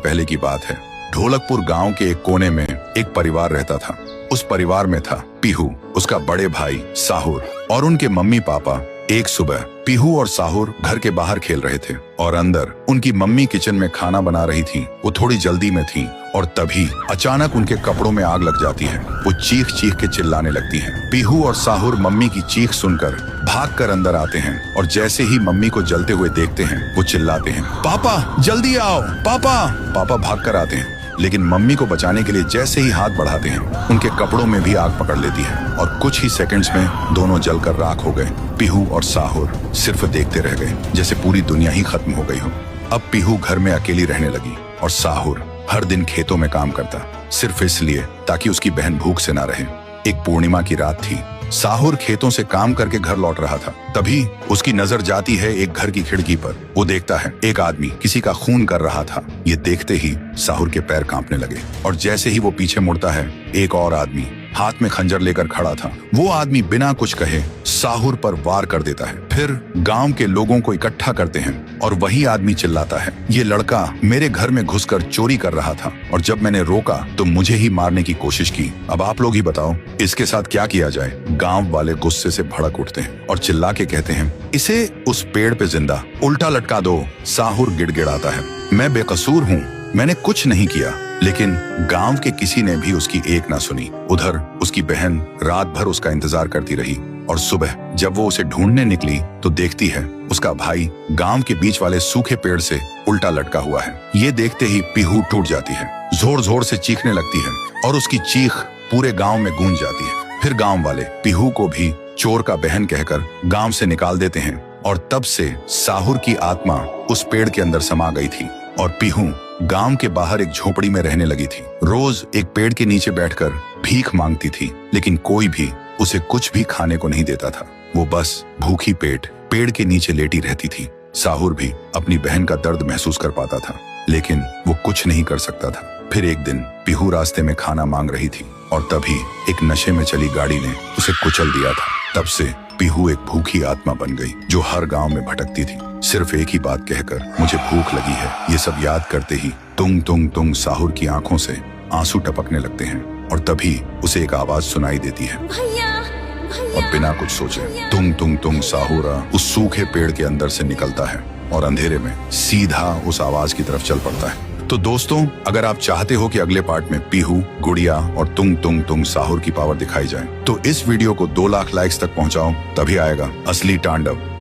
पहले की बात है। ढोलकपुर गांव के एक कोने में एक परिवार रहता था। उस परिवार में था पीहू, उसका बड़े भाई साहुर और उनके मम्मी पापा। एक सुबह पीहू और साहुर घर के बाहर खेल रहे थे और अंदर उनकी मम्मी किचन में खाना बना रही थी। वो थोड़ी जल्दी में थी और तभी अचानक उनके कपड़ों में आग लग जाती है। वो चीख चीख के चिल्लाने लगती हैं। पीहू और साहुर मम्मी की चीख सुनकर भागकर अंदर आते हैं और जैसे ही मम्मी को जलते हुए देखते हैं वो चिल्लाते हैं, पापा जल्दी आओ पापा। पापा भागकर आते हैं लेकिन मम्मी को बचाने के लिए जैसे ही हाथ बढ़ाते हैं उनके कपड़ों में भी आग पकड़ लेती है और कुछ ही सेकंड्स में दोनों जलकर राख हो गए। पीहू और साहुर सिर्फ देखते रह गए जैसे पूरी दुनिया ही खत्म हो गई हो। अब पीहू घर में अकेली रहने लगी और साहुर हर दिन खेतों में काम करता, सिर्फ इसलिए ताकि उसकी बहन भूख से ना रहे। एक पूर्णिमा की रात थी। साहुर खेतों से काम करके घर लौट रहा था। तभी उसकी नजर जाती है एक घर की खिड़की पर। वो देखता है एक आदमी किसी का खून कर रहा था। ये देखते ही साहुर के पैर कांपने लगे और जैसे ही वो पीछे मुड़ता है एक और आदमी हाथ में खंजर लेकर खड़ा था। वो आदमी बिना कुछ कहे साहुर पर वार कर देता है। फिर गांव के लोगों को इकट्ठा करते हैं और वही आदमी चिल्लाता है, ये लड़का मेरे घर में घुसकर चोरी कर रहा था और जब मैंने रोका तो मुझे ही मारने की कोशिश की। अब आप लोग ही बताओ इसके साथ क्या किया जाए। गांव वाले गुस्से से भड़क उठते हैं और चिल्ला के कहते हैं, इसे उस पेड़ पे जिंदा उल्टा लटका दो। साहुर गिड़गिड़ाता है, मैं बेकसूर हूँ, मैंने कुछ नहीं किया। लेकिन गांव के किसी ने भी उसकी एक ना सुनी। उधर उसकी बहन रात भर उसका इंतजार करती रही और सुबह जब वो उसे ढूंढने निकली तो देखती है उसका भाई गांव के बीच वाले सूखे पेड़ से उल्टा लटका हुआ है। ये देखते ही पीहू टूट जाती है, जोर जोर से चीखने लगती है और उसकी चीख पूरे गांव में गूंज जाती है। फिर गांव वाले पीहू को भी चोर का बहन कहकर गांव से निकाल देते हैं और तब से साहुर की आत्मा उस पेड़ के अंदर समा गई थी और पीहू गांव के बाहर एक झोपड़ी में रहने लगी थी। रोज एक पेड़ के नीचे बैठकर भीख मांगती थी लेकिन कोई भी उसे कुछ भी खाने को नहीं देता था। वो बस भूखी पेट पेड़ के नीचे लेटी रहती थी। साहुर भी अपनी बहन का दर्द महसूस कर पाता था लेकिन वो कुछ नहीं कर सकता था। फिर एक दिन पीहू रास्ते में खाना मांग रही थी और तभी एक नशे में चली गाड़ी ने उसे कुचल दिया था। तब से पीहू एक भूखी आत्मा बन गई जो हर गांव में भटकती थी, सिर्फ एक ही बात कहकर, मुझे भूख लगी है। ये सब याद करते ही तुंग तुंग तुंग साहुर की आंखों से आंसू टपकने लगते हैं और तभी उसे एक आवाज सुनाई देती है और बिना कुछ सोचे तुंग तुंग तुंग साहुरा उस सूखे पेड़ के अंदर से निकलता है और अंधेरे में सीधा उस आवाज की तरफ चल पड़ता है। तो दोस्तों, अगर आप चाहते हो कि अगले पार्ट में पीहू, गुड़िया और तुंग तुंग तुंग साहुर की पावर दिखाई जाए तो इस वीडियो को 2 लाख लाइक्स तक पहुंचाओ, तभी आएगा असली तांडव।